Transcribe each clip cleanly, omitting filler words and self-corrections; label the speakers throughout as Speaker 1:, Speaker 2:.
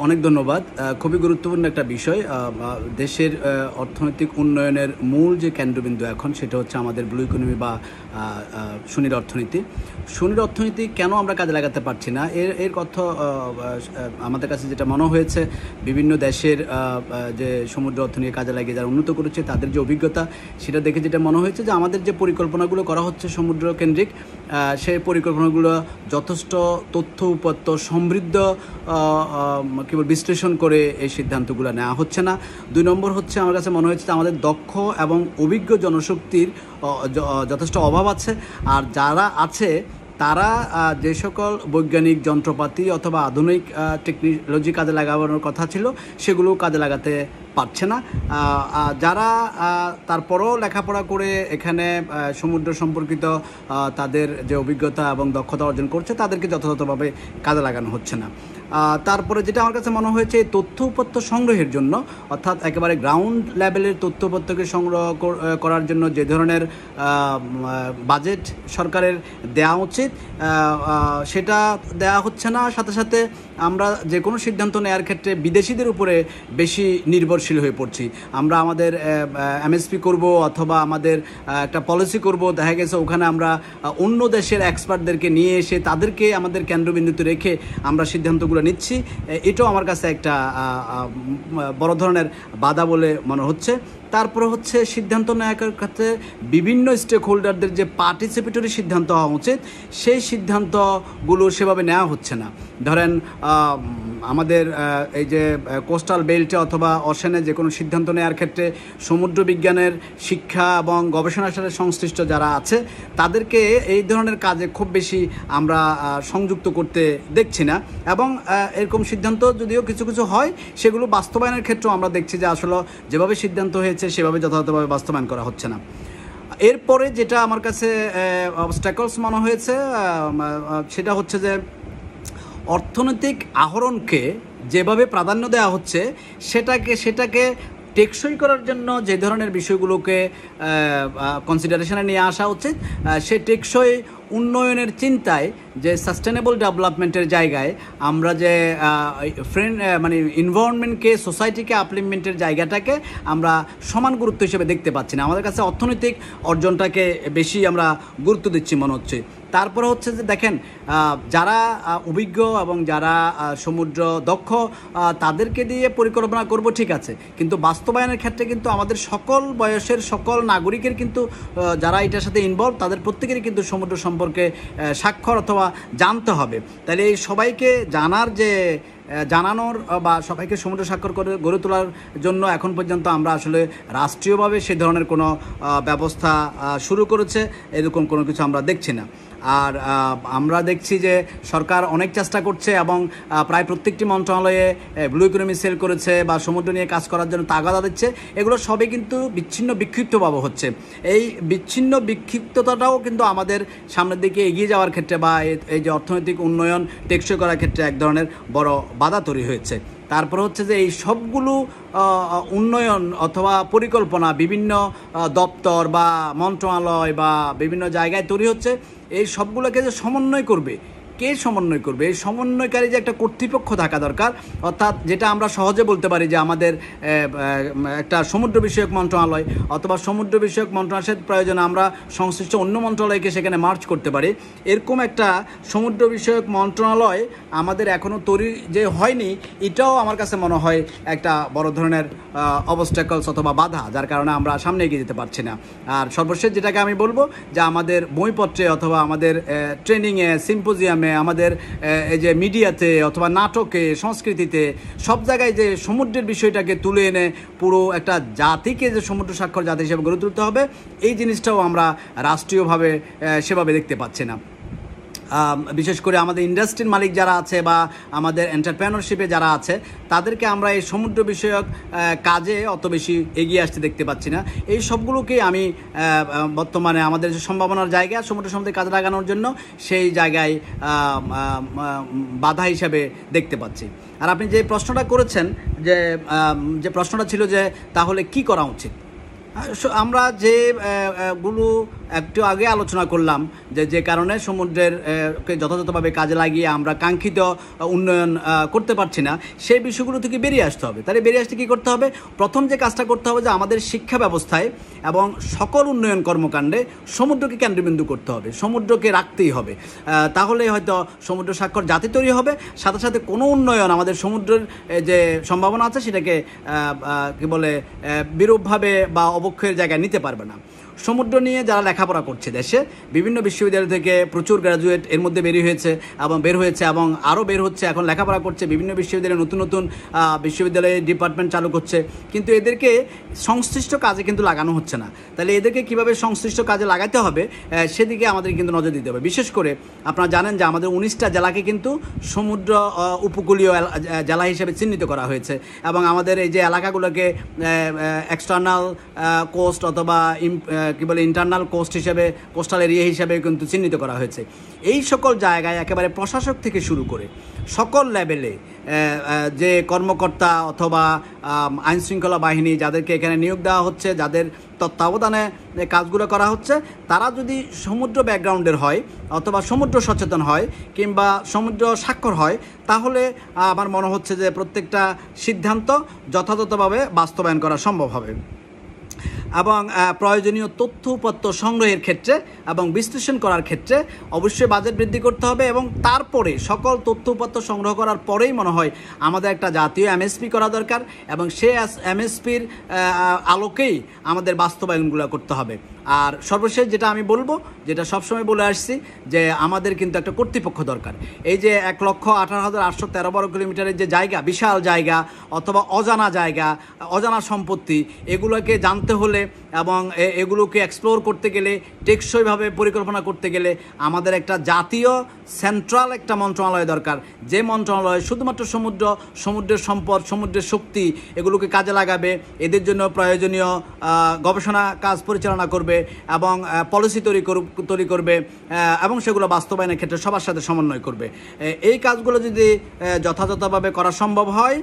Speaker 1: অনেক ধন্যবাদ। খুবই গুরুত্বপূর্ণ একটা বিষয়। দেশের অর্থনৈতিক উন্নয়নের মূল যে কেন্দ্রবিন্দু এখন সেটা হচ্ছে আমাদের ব্লু ইকোনমি বা সুনীল অর্থনীতি। সুনীল অর্থনীতি কেন আমরা কাজে লাগাতে পারছি না, এর কথা আমাদের কাছে যেটা মনে হয়েছে, বিভিন্ন দেশের যে সমুদ্র অর্থনীতি কাজে লাগিয়ে যারা উন্নত করেছে তাদের যে অভিজ্ঞতা, সেটা দেখে যেটা মনে হয়েছে যে আমাদের যে পরিকল্পনাগুলো করা হচ্ছে সমুদ্র কেন্দ্রিক, সেই পরিকল্পনাগুলো যথেষ্ট তথ্য উপাত্ত সমৃদ্ধ কেবল বিশ্লেষণ করে এই সিদ্ধান্তগুলো নেওয়া হচ্ছে না। 2 নম্বর হচ্ছে আমার কাছে মনে হয়েছে যে আমাদের দক্ষ এবং অভিজ্ঞ জনশক্তির যথেষ্ট অভাব আছে। আর যারা আছে তারা যে সকল বৈজ্ঞানিক যন্ত্রপাতি অথবা আধুনিক টেকনোলজি কাজে লাগানোর কথা ছিল সেগুলো কাজে লাগাতে পারছে না। যারা তারপরও লেখাপড়া করে এখানে সমুদ্র সম্পর্কিত তাদের যে অভিজ্ঞতা এবং দক্ষতা অর্জন করছে তাদেরকে যথাযথভাবে কাজে লাগানো হচ্ছে না। তারপরে যেটা আমার কাছে মনে হয়েছে, এই তথ্য উপাত্ত সংগ্রহের জন্য, অর্থাৎ একেবারে গ্রাউন্ড লেভেলের তথ্য উপাত্তকে সংগ্রহ করার জন্য যে ধরনের বাজেট সরকারের দেওয়া উচিত সেটা দেওয়া হচ্ছে না। সাথে সাথে আমরা যে কোনো সিদ্ধান্ত নেওয়ার ক্ষেত্রে বিদেশিদের উপরে বেশি নির্ভরশীল হয়ে পড়ছি। আমরা আমাদের এমএসপি করব অথবা আমাদের একটা পলিসি করব, দেখা গেছে ওখানে আমরা অন্য দেশের এক্সপার্টদেরকে নিয়ে এসে তাদেরকে আমাদের কেন্দ্রবিন্দুতে রেখে আমরা সিদ্ধান্তগুলো নিচ্ছি। এটাও আমার কাছে একটা বড় ধরনের বাধা বলে মনে হচ্ছে। তারপরে হচ্ছে সিদ্ধান্ত নেওয়ার ক্ষেত্রে বিভিন্ন স্টেক হোল্ডারদের যে পার্টিসিপেটরি সিদ্ধান্ত হওয়া উচিত সেই সিদ্ধান্তগুলো সেভাবে নেওয়া হচ্ছে না। ধরেন আমাদের এই যে কোস্টাল বেল্টে অথবা অশানে যে কোনো সিদ্ধান্ত নেওয়ার ক্ষেত্রে সমুদ্র বিজ্ঞানের শিক্ষা এবং গবেষণার সাথে সংশ্লিষ্ট যারা আছে তাদেরকে এই ধরনের কাজে খুব বেশি আমরা সংযুক্ত করতে দেখছি না। এবং এরকম সিদ্ধান্ত যদিও কিছু কিছু হয়, সেগুলো বাস্তবায়নের ক্ষেত্রেও আমরা দেখছি যে আসলে যেভাবে সিদ্ধান্ত হয়েছে সেভাবে যথাযথভাবে বাস্তবায়ন করা হচ্ছে না। এরপরে যেটা আমার কাছে অবস্ট্যাকলস মনে হয়েছে সেটা হচ্ছে যে অর্থনৈতিক আহরণকে যেভাবে প্রাধান্য দেওয়া হচ্ছে সেটাকে টেকসই করার জন্য যে ধরনের বিষয়গুলোকে কনসিডারেশনে নিয়ে আসা উচিত, সে টেকসই উন্নয়নের চিন্তায় যে সাস্টেনেবল ডেভেলপমেন্টের জায়গায় আমরা যে মানে এনভায়রনমেন্টকে সোসাইটিকে আপলিমেন্টের জায়গাটাকে আমরা সমান গুরুত্ব হিসেবে দেখতে পাচ্ছি না। আমাদের কাছে অর্থনৈতিক অর্জনটাকে বেশি আমরা গুরুত্ব দিচ্ছি মনে হচ্ছে। তারপরে হচ্ছে যে দেখেন, যারা অভিজ্ঞ এবং যারা সমুদ্র দক্ষ তাদেরকে দিয়ে পরিকল্পনা করব ঠিক আছে, কিন্তু বাস্তবায়নের ক্ষেত্রে কিন্তু আমাদের সকল বয়সের সকল নাগরিকের কিন্তু যারা এটার সাথে ইনভলভ তাদের প্রত্যেকেরই কিন্তু সমুদ্র সম্পর্কে স্বাক্ষর অথবা জানতে হবে। তাহলে এই সবাইকে জানানোর বা সবাইকে সমুদ্র স্বাক্ষর করে গড়ে তোলার জন্য এখন পর্যন্ত আমরা আসলে রাষ্ট্রীয়ভাবে সে ধরনের কোনো ব্যবস্থা শুরু করেছে এরকম কোনো কিছু আমরা দেখছি না। আর আমরা দেখছি যে সরকার অনেক চেষ্টা করছে এবং প্রায় প্রত্যেকটি মন্ত্রণালয়ে ব্লু ইকোনমি সেল করেছে বা সমুদ্র নিয়ে কাজ করার জন্য তাগাদা দিচ্ছে। এগুলো সবই কিন্তু বিচ্ছিন্ন বিক্ষিপ্তভাবে হচ্ছে। এই বিচ্ছিন্ন বিক্ষিপ্ততাটাও কিন্তু আমাদের সামনের দিকে এগিয়ে যাওয়ার ক্ষেত্রে বা এই যে অর্থনৈতিক উন্নয়ন টেকসই করার ক্ষেত্রে এক ধরনের বড় বাধা তৈরি হয়েছে। তারপর হচ্ছে যে এই সবগুলো উন্নয়ন অথবা পরিকল্পনা বিভিন্ন দপ্তর বা মন্ত্রণালয় বা বিভিন্ন জায়গায় তৈরি হচ্ছে, এই সবগুলোকে যে সমন্বয় করবে, কে সমন্বয় করবে? এই সমন্বয়কারী যে একটা কর্তৃপক্ষ থাকা দরকার। অর্থাৎ যেটা আমরা সহজে বলতে পারি যে আমাদের একটা সমুদ্র বিষয়ক মন্ত্রণালয় অথবা সমুদ্র বিষয়ক মন্ত্রণালয়ের প্রয়োজনে আমরা সংশ্লিষ্ট অন্য মন্ত্রণালয়কে সেখানে মার্চ করতে পারি। এরকম একটা সমুদ্র বিষয়ক মন্ত্রণালয় আমাদের এখনও তৈরি যে হয়নি, এটাও আমার কাছে মনে হয় একটা বড় ধরনের অবস্ট্যাকলস অথবা বাধা, যার কারণে আমরা সামনে এগিয়ে যেতে পারছি না। আর সর্বশেষ যেটাকে আমি বলবো যে আমাদের বইপত্রে অথবা আমাদের ট্রেনিংয়ে, সিম্পোজিয়ামে, আমাদের এই যে মিডিয়াতে অথবা নাটকে, সংস্কৃতিতে সব জায়গায় যে সমুদ্রের বিষয়টাকে তুলে এনে পুরো একটা জাতিকে যে সমুদ্র স্বাক্ষর জাতি হিসেবে গড়ে তুলতে হবে, এই জিনিসটাও আমরা রাষ্ট্রীয়ভাবে সেভাবে দেখতে পাচ্ছি না। বিশেষ করে আমাদের ইন্ডাস্ট্রির মালিক যারা আছে বা আমাদের এন্টারপ্রেনারশিপে যারা আছে তাদেরকে আমরা এই সমুদ্র বিষয়ক কাজে অত বেশি এগিয়ে আসতে দেখতে পাচ্ছি না। এই সবগুলোকেই আমি বর্তমানে আমাদের যে সম্ভাবনার জায়গা সমুদ্র সম্বন্ধে কাজে লাগানোর জন্য সেই জায়গায় বাধা হিসাবে দেখতে পাচ্ছি। আর আপনি যে প্রশ্নটা করেছেন, যে প্রশ্নটা ছিল যে তাহলে কি করা উচিত, আমরা যেগুলো একটু আগে আলোচনা করলাম যে কারণে সমুদ্রের কে যথাযথভাবে কাজে লাগিয়ে আমরা কাঙ্ক্ষিত উন্নয়ন করতে পারছি না, সেই বিষয়গুলো থেকে বেরিয়ে আসতে হবে। তাহলে বেরিয়ে আসতে কী করতে হবে? প্রথম যে কাজটা করতে হবে যে আমাদের শিক্ষা ব্যবস্থায় এবং সকল উন্নয়ন কর্মকাণ্ডে সমুদ্রকে কেন্দ্রবিন্দু করতে হবে, সমুদ্রকে রাখতেই হবে। তাহলে হয়তো সমুদ্র স্বাক্ষর জাতি তৈরি হবে, সাথে সাথে কোনো উন্নয়ন আমাদের সমুদ্রের যে সম্ভাবনা আছে সেটাকে কী বলে বিরূপভাবে বা অবক্ষয়ের জায়গায় নিতে পারবে না। সমুদ্র নিয়ে যারা লেখাপড়া করছে দেশে বিভিন্ন বিশ্ববিদ্যালয় থেকে প্রচুর গ্র্যাজুয়েট এর মধ্যে বের হয়েছে এবং আরও বের হচ্ছে, এখন লেখাপড়া করছে বিভিন্ন বিশ্ববিদ্যালয়ে, নতুন নতুন বিশ্ববিদ্যালয়ে ডিপার্টমেন্ট চালু করছে, কিন্তু এদেরকে সংশ্লিষ্ট কাজে কিন্তু লাগানো হচ্ছে না। তাহলে এদেরকে কীভাবে সংশ্লিষ্ট কাজে লাগাতে হবে সেদিকে আমাদের কিন্তু নজর দিতে হবে। বিশেষ করে আপনারা জানেন যে আমাদের 19টা জেলাকে কিন্তু সমুদ্র উপকূলীয় জেলা হিসেবে চিহ্নিত করা হয়েছে এবং আমাদের এই যে এলাকাগুলোকে এক্সটার্নাল কোস্ট অথবা কী বলে ইন্টারনাল কোস্ট হিসেবে, কোস্টাল এরিয়া হিসেবে কিন্তু চিহ্নিত করা হয়েছে। এই সকল জায়গায় একেবারে প্রশাসক থেকে শুরু করে সকল লেভেলে যে কর্মকর্তা অথবা আইনশৃঙ্খলা বাহিনী যাদেরকে এখানে নিয়োগ দেওয়া হচ্ছে, যাদের তত্ত্বাবধানে কাজগুলো করা হচ্ছে, তারা যদি সমুদ্র ব্যাকগ্রাউন্ডের হয় অথবা সমুদ্র সচেতন হয় কিংবা সমুদ্র স্বাক্ষর হয়, তাহলে আমার মনে হচ্ছে যে প্রত্যেকটা সিদ্ধান্ত যথাযথভাবে বাস্তবায়ন করা সম্ভব হবে। এবং প্রয়োজনীয় তথ্য উপাত্ত সংগ্রহের ক্ষেত্রে এবং বিশ্লেষণ করার ক্ষেত্রে অবশ্যই বাজেট বৃদ্ধি করতে হবে এবং তারপরে সকল তথ্য উপাত্ত সংগ্রহ করার পরেই মনে হয় আমাদের একটা জাতীয় এমএসপি করা দরকার এবং সে এমএসপির আলোকেই আমাদের বাস্তবায়নগুলো করতে হবে। আর সর্বশেষ যেটা আমি বলবো, যেটা সবসময় বলে আসছি, যে আমাদের কিন্তু একটা কর্তৃপক্ষ দরকার। এই যে 1,18,813 বর্গ কিলোমিটারের যে জায়গা, বিশাল জায়গা অথবা অজানা জায়গা, অজানা সম্পত্তি, এগুলোকে জানতে হলে এবং এগুলোকে এক্সপ্লোর করতে গেলে, টেকসইভাবে পরিকল্পনা করতে গেলে আমাদের একটা জাতীয় সেন্ট্রাল একটা মন্ত্রণালয় দরকার, যে মন্ত্রণালয় শুধুমাত্র সমুদ্রের সম্পদ, সমুদ্রের শক্তি এগুলোকে কাজে লাগাবে, এদের জন্য প্রয়োজনীয় গবেষণা কাজ পরিচালনা করবে এবং পলিসি তৈরি করবে এবং সেগুলো বাস্তবায়নের ক্ষেত্রে সবার সাথে সমন্বয় করবে। এই কাজগুলো যদি যথাযথভাবে করা সম্ভব হয়,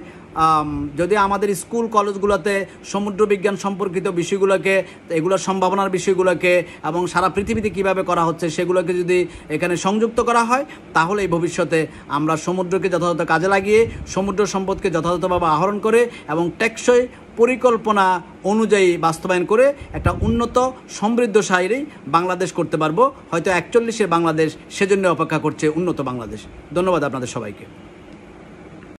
Speaker 1: যদি আমাদের স্কুল কলেজগুলোতে সমুদ্র বিজ্ঞান সম্পর্কিত বিষয়গুলোকে, এগুলোর সম্ভাবনার বিষয়গুলোকে এবং সারা পৃথিবীতে কিভাবে করা হচ্ছে সেগুলোকে যদি এখানে সংযুক্ত করা হয়, তাহলে এই ভবিষ্যতে আমরা সমুদ্রকে যথাযথ কাজে লাগিয়ে সমুদ্র সম্পদকে যথাযথভাবে আহরণ করে এবং টেকসই পরিকল্পনা অনুযায়ী বাস্তবায়ন করে একটা উন্নত সমৃদ্ধশালী বাংলাদেশ করতে পারবো। হয়তো 41-এর বাংলাদেশ সেজন্য অপেক্ষা করছে উন্নত বাংলাদেশ। ধন্যবাদ আপনাদের সবাইকে।